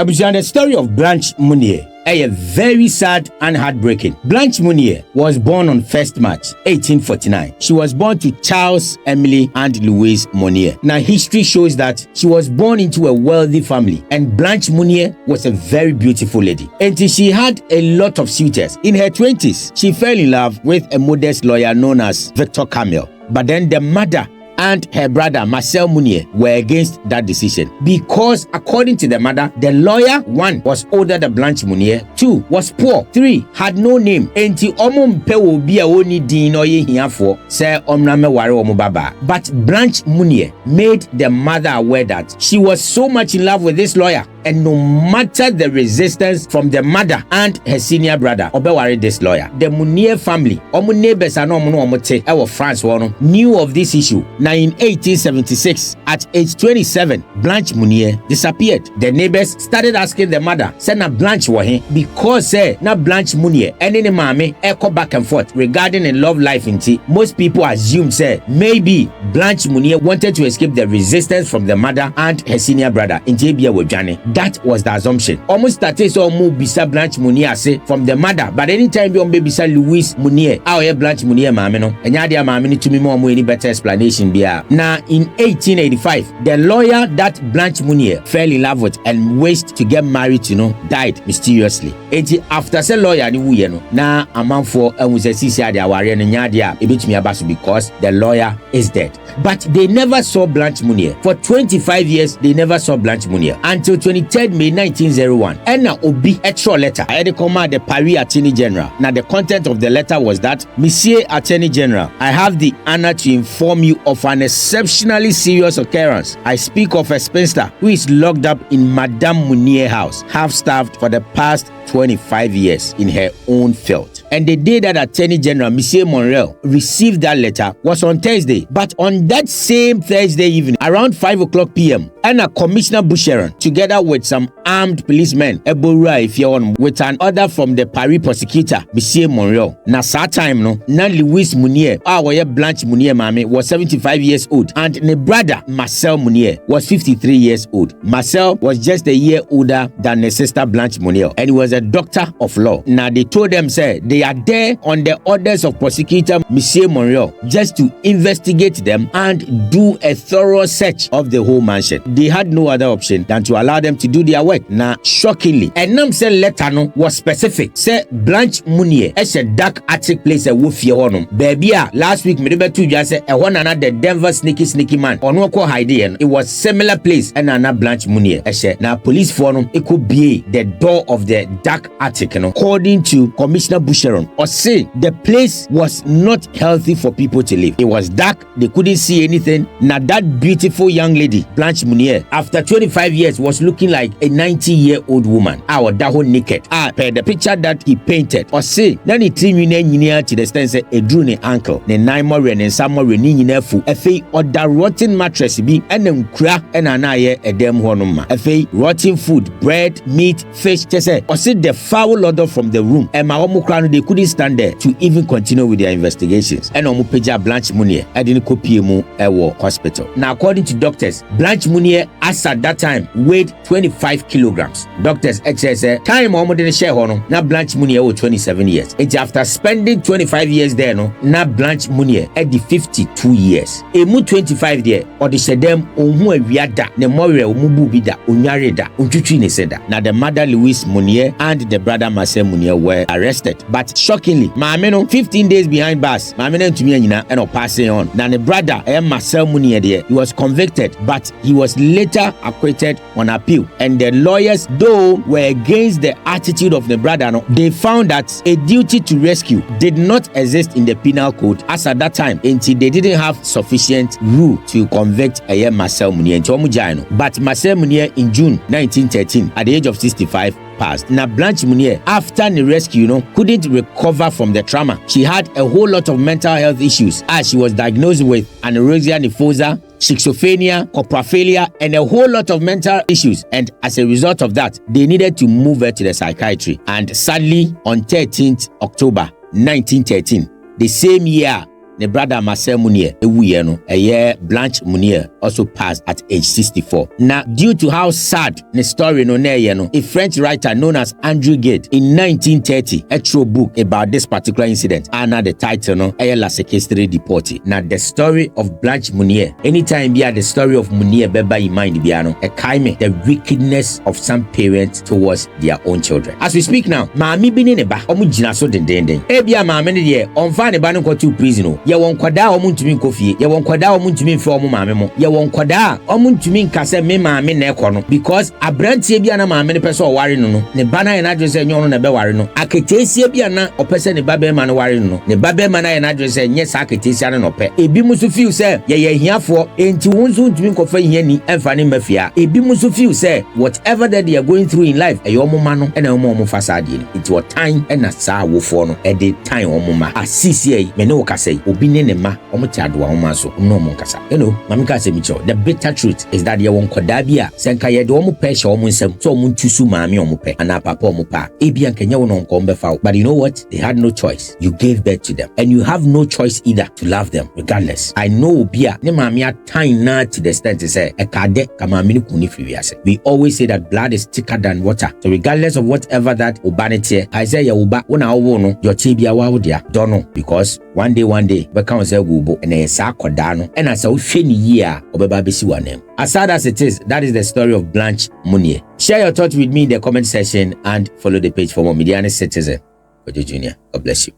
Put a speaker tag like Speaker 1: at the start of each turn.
Speaker 1: Abusian, the story of Blanche Monnier is very sad and heartbreaking. Blanche Monnier was born on 1st March 1849. She was born to Charles, Emily, and Louise Monnier. Now, history shows that she was born into a wealthy family, and Blanche Monnier was a very beautiful lady. Until she had a lot of suitors. In her 20s, she fell in love with a modest lawyer known as Victor Camille. But then the mother and her brother Marcel Monnier were against that decision because, according to the mother, the lawyer, 1, was older than Blanche Monnier, 2, was poor, 3, had no name. Enti omo mpe obi a oni din no ye hiafo say omna me ware omo baba. But Blanche Monnier made the mother aware that she was so much in love with this lawyer, and no matter the resistance from the mother and her senior brother, obeware this lawyer. The Monnier family, omo neighbors and omo no omo te e France wono, knew of this issue. Now in 1876, at age 27, Blanche Monnier disappeared. The neighbors started asking the mother, say na Blanche wa he, because na Blanche Monnier any mame echo back and forth regarding a love life inti. Most people assumed say maybe Blanche Monnier wanted to escape the resistance from the mother and her senior brother inti bia wodwane. That was the assumption. Almost started so mo bisa Blanche Monnier say from the mother, but anytime you bisa Louise Monnier, our Blanche Monnier mame no, enya dia mame ni tumi mo any better explanation bia. Now in 1885, the lawyer that Blanche Monnier fell in love with and wished to get married to died mysteriously. After say lawyer ni wuye no, na amanfo enwusesi ade aware no nya de a ebetumi abaso because the lawyer is dead. But they never saw Blanche Monnier. For 25 years, they never saw Blanche Monnier until 23rd May 1901. And now Obi extra letter. I had to command the Paris Attorney General. Now the content of the letter was that, Monsieur Attorney General, I have the honor to inform you of an exceptionally serious occurrence. I speak of a spinster who is locked up in Madame Monnier house, half-starved for the past 25 years in her own field. And the day that Attorney General Monsieur Monnier received that letter was on Thursday. But on that same Thursday evening, around 5 o'clock p.m., and a Commissioner Boucheron, together with some armed policemen, with an order from the Paris prosecutor, Monsieur Monnier. Na that time, na Louise Monnier, our Blanche Monnier mame, was 75 years old, and the brother Marcel Monnier was 53 years old. Marcel was just a year older than his sister Blanche Monnier, and he was a doctor of law. Now they told them, say, they are there on the orders of prosecutor Monsieur Monnier just to investigate them and do a thorough search of the whole mansion. They had no other option than to allow them to do their work. Now, shockingly, a name said letter no was specific. Say Blanche Monnier is a dark attic place a wolf here on. Baby, last week me to just say a one another Denver sneaky man on no hiding. It was similar place and another Blanche Monnier. Now police forum it could be the door of the dark attic. According to Commissioner Boucheron, or say the place was not healthy for people to live. It was dark, they couldn't see anything. Now that beautiful young lady, Blanche Monnier, after 25 years was looking like a 90-year-old woman. Our daho naked. Per the picture that he painted. Or say, then he trim you to the extent say a drew ne ankle. Ne nine more and some more renini fu. A fay or the rotten mattress be and then crack and an eye a damn honoma. A fay rotten food, bread, meat, fish, tese. Or say the foul odor from the room. And my omo they couldn't stand there to even continue with their investigations. And omo peja Blanche Monnier I didn't copy mu ewo hospital. Now according to doctors, Blanche Monnier as at that time weighed 25 kilograms. Doctors say time omo didn't share hono. Now Blanche Monnier was 27 years. It's after spending 25 years there now Blanche Monnier at the 52 years. Emu 25 there or the shedem onhu awiada ne more omubu bida onyareda untutwi ne seda. Now the mother Louise Monnier and the brother Marcel Monnier were arrested. But shockingly, maame 15 days behind bars. Maame no ntumi anyina and passing on. Now the brother Marcel Monnier there, he was convicted, but he was later acquitted on appeal. And the lawyers, though, were against the attitude of the brother. They found that a duty to rescue did not exist in the penal code as at that time until they didn't have sufficient rule to convict Marcel Monnier. But Marcel Monnier in June 1913, at the age of 65, passed. Now Blanche Monnier, after the rescue, couldn't recover from the trauma. She had a whole lot of mental health issues as she was diagnosed with anorexia nervosa, schizophrenia, coprophilia, and a whole lot of mental issues. And as a result of that, they needed to move her to the psychiatry. And sadly, on 13th October 1913, the same year, the brother Marcel Monnier, a year Blanche Monnier also passed at age 64. Now, due to how sad the story no a French writer known as Andrew Gide in 1930 wrote a book about this particular incident. And the title no La Séquestrée Déportée. Now, the story of Blanche Monnier. Anytime you have the story of Monnier beba in mind, the wickedness of some parents towards their own children. As we speak now, maami bi ne ne ba omu gina so dendenden. Ebia maame ne de onfa ne ba no kwato prison. Ye won kwada omu ntumi nkofie. Ye won kwada omu ntumi mfe omu maame mo. Ye won kwada omu ntumi nkase me maame na ekọ no because abrantie bia na maame ne pese o ware no ne ba na ye na adrese enyo no na be ware no. Aketesie bia na opese ne ba be ma no ware no. Ne ba be ma na ye na adrese enye sa aketesia no pe. Ebi muso feel say ye hiafo enti wonso ntumi nkofa hiani emfa ne mafia. Ebi muso feel say whatever that they are going through in life eyo mo ma no e na mo fasade no. It was time and na sa wofo no e de time omo ma asisi e me ne wo kasa obi ne ne ma omo ti adoa omo so no omo kasa mami ka se mi cho the bitter truth is that ye won koda bia senka ye de omo pe hye omo nsam so omo ntusu maami omo pe ana papa omo pa e bia nkenye wo no nko mbefa. But you know what, they had no choice. You gave birth to them and you have no choice either to love them regardless. I know bia ne maami a time na to the extent to say e kade ka maami ni kuni fi wiase. We always say that blood is thicker than water, so regardless of whatever that obanete Isaiah uba una owo no your tibia wa wodia don't know, because one day be kan say gubo and e sa akoda no and as a hwe ni yi a obeba besi wanem. As sad as it is, that is the story of Blanche Monnier. Share your thoughts with me in the comment section and follow the page for more Media Citizen for the Junior. God bless you.